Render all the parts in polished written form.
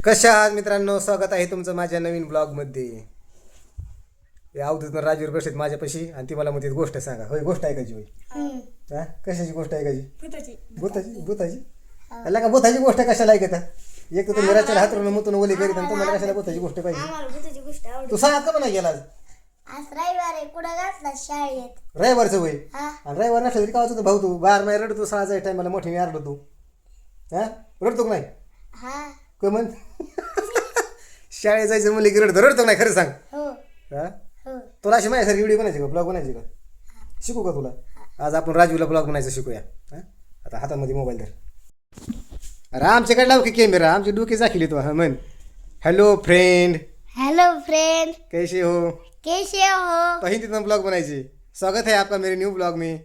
कशा आहात मित्रांनो, स्वागत आहे तुमचं माझ्या नवीन ब्लॉगमध्ये. हे अवधूत राजूर बसलेत माझ्यापाशी आणि ती मला म्हणते गोष्ट सांगा. होय, गोष्ट ऐकायची होय? हा, कशाची गोष्ट ऐकायची? भूताची का भूताची गोष्ट कशाला ऐकता? एक तर तुम्ही रचना हातरून मुतून ओली करीत आणि तुम्हाला कशाला भूताची गोष्ट पाहिजे? तू सांग का म्हणा गेला आज रविवार आहे, कुठं घातला शाळेत? रविवारचं होय. आणि रविवार नसलं तरी काय होतं भाऊ, तू बाहेर नाही रडतो, सहा टायमाला मोठे आरडतो तू. हा, रडतो का नाही? हा का म्हण शाळेत जायचं मुली की रडतो नाही? खरं सांग. हो हा, हो तुला अशी माझ्यासारखी व्हिडिओ बनायची का, ब्लॉग बनायची का? शिकू का तुला? आज आपण राजूला ब्लॉग बनायचं शिकूया. हा, आता हातामध्ये मोबाईल धर. अरे आमच्याकडे लाव की कॅमेरा, आमची डोकी दाखिली तू. हा म्हण, हॅलो फ्रेंड. हेलो फ्रेंड, कैसे हो? कैसे हो? हिंदीतून ब्लॉग बनायचे. स्वागत है आपका मेरे न्यू ब्लॉग में.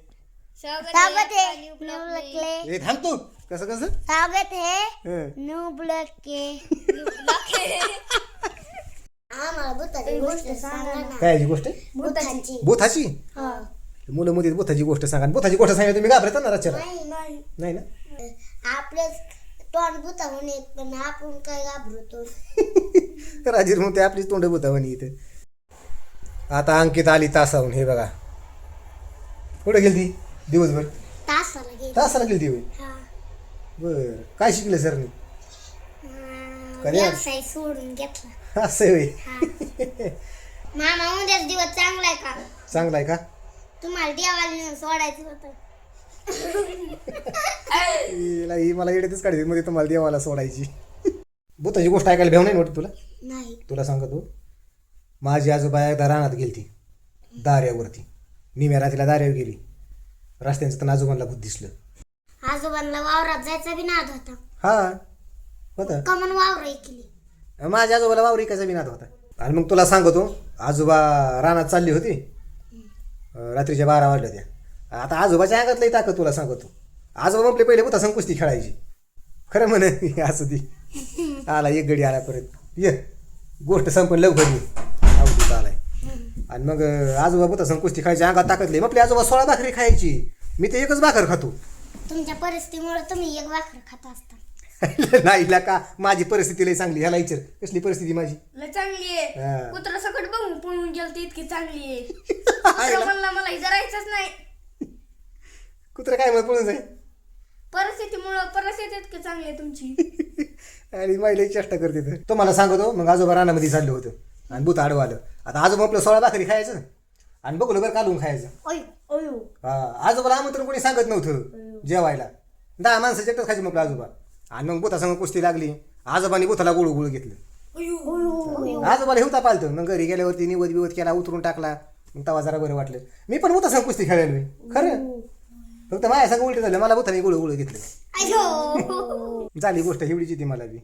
स्वागत है न्यू ब्लॉग के. हे थांब तू. कसं कसं? स्वागत है हं. न्यू ब्लॉग के. आम्हाला भूताची गोष्ट सांगा ना. काय याची गोष्ट? भूताची. भूताची? हा. मुलं मध्ये भूताची गोष्ट सांगा. भूताची गोष्ट सांगितलं तुम्ही घाबरता ना रचना? नाही नाही ना. आपले तोंड भूता होणे, पण आपण काय घाबरतो? तर राजीर म्हणते आपलीच तोंड भूतावानी इथे. आता अंकित आली तासाहून. हे बघा कुठं गेली ती दिवसभर? तासाला गेली. तासाला गेली ती होय. हा. बर, काय शिकले सरनी? कधी? व्यवसाय सोडून घेतला. असं होय. मामा उद्याच दिवस चांगला आहे का? चांगला आहे का? तुम्हाला देवाला नेऊन सोडायचं होतं. ही मला येड्यातच काढते मध्ये तुम्हाला देवाला सोडायची. भूताची गोष्ट ऐकायला भेव नाही वाटत तुला? नाही. तुला सांगतो, माझी आजोबा एकदा रानात गेलती दाऱ्यावरती. निम्या रात्रीला दाऱ्यावर गेली. रस्त्यांचं तर आजोबांना भूत दिसलं. आजोबांना वावरात जायचा बी नाद होता. हा होता. कमन वावर केली. माझ्या आजोबाला वावर इकायचा बिनाद होता. आणि मग तुला सांगतो, आजोबा रानात चालली होती. रात्रीच्या 12 वाजल्या त्या. आता आजोबाच्या अंगात लई ताकद तुला सांगतो. आजोबा आपले पहिले भूता कुस्ती खेळायची. खरं म्हणे असं ती. आला एक गडी आला परत. ये गोष्ट संपन लवकर ये. अवधूत आलाय. आणि मग आजोबा भूता कुस्ती खायची, अंगात ताकद लई. आपली आजोबा 16 भाकरी खायची. मी ते एकच भाकर खातो. तुमच्या परिस्थितीमुळे तुम्ही एक भाकर खात असता. नाही का, माझी परिस्थिती लई चांगली. ह्याला विचार कसली परिस्थिती माझी? लय चांगली आहे. हा. कुत्रा सकट बघून पळून गेलती, इतकी चांगली आहे. कुत्रा म्हणला मला इथं राहायचंच नाही. कुत्रा काय मग पळून जाईल? परिस्थिती इतकी चांगली आहे तुमची. आणि महिला चेष्टा करते तर. तुम्हाला सांगतो, मग आजोबा रानामध्ये चाललं होतं आणि भूत आडवं आलं. आता आजोबा आपलं 16 भाकरी खायचं आणि बघलं बरं कालून खायचं. हा, आजोबाला आमंत्रण कोणी सांगत नव्हतं जेवायला. 10 माणसाच्या एकटाच खायचं म्हटलं आजोबा. आणि मग भूतासंग कुस्ती लागली. आजोबानी भूताला गोळू घेतलं. आजोबाला हिवता पालतं. मग घरी गेल्यावरती निवत केला, उतरून टाकला. मग तेव्हा जरा बरं वाटलं. मी पण भूतासंग कुस्ती खेळायला खरं. फक्त माझ्या संग उलट झालं, मला भूताने गोळू घेतलं. झाली गोष्ट एवढीची ती मला बी.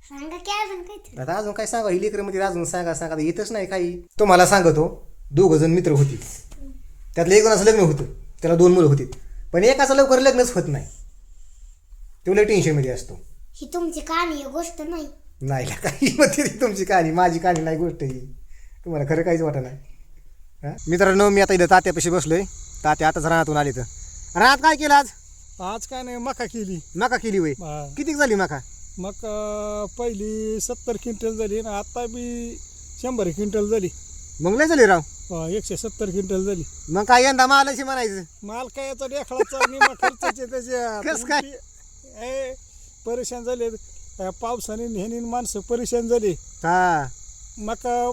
सांगा की अजून काय? आता अजून काय सांगा, ही लेकरमध्ये अजून सांगा येतच नाही काही. तुम्हाला सांगतो, 2 जण मित्र होती. त्यातलं एक जणाचं लग्न होतं, त्याला 2 मुलं होती. पण एकाचं लवकर लग्नच होत नाही. तो लय टेन्शनमध्ये असतो. ही तुमची कहाणी आहे, गोष्ट नाही. नाही काही म्हणते तुमची कहाणी, माझी कहाणी नाही गोष्ट ही. तुम्हाला खरं काहीच वाटत नाही. हां मित्रांनो, मी आता इथं तात्यापाशी बसलोय. तात्या आताच रानातून आले. तर रानात काय केलं आज? आज काय नाही, मका केली. मका केली होय. हा. किती झाली मका? मका पहिली 70 क्विंटल झाली आणि आता बी 100 क्विंटल झाली. मग लय झाली राव. 170 क्विंटल झाली. मग काय यंदा मालाशी म्हणायचं? माल काय याचा डेखळाचा निमा खर्चाचे कसं काय? त्याच्या परेशान झाले. पावसाने ह्यानी माणसं परेशान झाली. हा. मका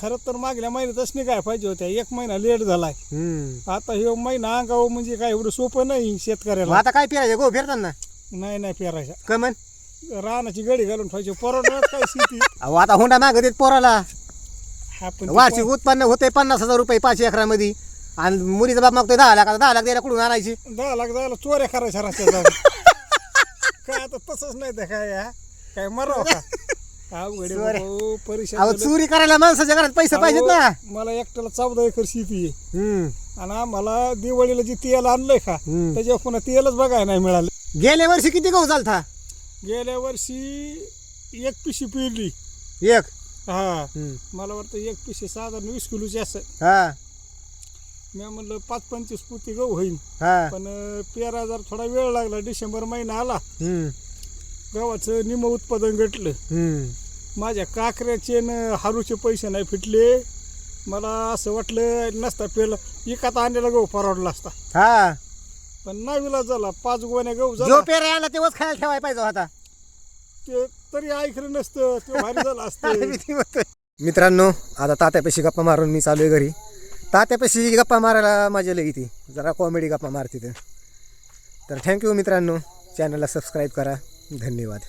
खरं तर मागल्या महिन्यातच निघाय पाहिजे होत्या. 1 महिना लेट झालाय. आता हे महिना अंगावर म्हणजे काय एवढं सोपं नाही शेतकऱ्याला. आता काय पेरायचं गो फिरताना? नाही पेरायच्या. कमन रानाची गडी घालून ठेवायची. परवडत काय शेती. अहो आता हुंडा मागत आहेत पोराला. आपण वार्षिक उत्पन्न होते 50,000 रुपये 5 एकरामध्ये. आणि मुलीचा बाप मागतोय 10 लाख. 10 लाख द्यायला कुठून आणायची? 10 लाख जायला चोऱ्या करायच्या रस्त्यात जाऊन. काय आता तसंच नाही ते काय काय मराव का अवघड आहे चोऱ्या. भाऊ, परेशान अहो झालं. चोरी करायला माणसाच्या घरात पैसे पाहिजेत ना. अहो, मला एकट्याला 14 एकर शेती आहे. आणि आम्हाला दिवाळीला जे तेल आणलंय का त्याच्यावर पुन्हा तेलच बघायला नाही मिळालं. गेल्या वर्षी किती गहू झालता? गेल्या वर्षी 1 पिशी पेरली. एक. हा मला वाटतं 1 पिशी साधारण 20 किलोची असं. हा मी म्हणलं 5-25 पोती गहू होईल. हा. पण पेरा जर थोडा वेळ लागला. डिसेंबर महिना आला गव्हाचं निम उत्पादन घटलं. हम्म. माझ्या काकऱ्याचे न हारूचे पैसे नाही फिटले. मला असं वाटलं नसता पेलं एकात आणलेला गहू परवडला असता, हा पण नाही विलाज झाला. 5 गोण्या गहू जो झाला पेरा आणला तेव्हाच खायला ठेवायला पाहिजे होता. ते तरी ऐकलं नसतं, ते भारी झालं असतं. मित्रांनो, आता तात्यापाशी गप्पा मारून मी चालू आहे घरी. तात्यापाशी गप्पा मारायला मजा लई ती, जरा कॉमेडी गप्पा मारते तर थँक्यू मित्रांनो. चॅनलला सबस्क्राईब करा. धन्यवाद.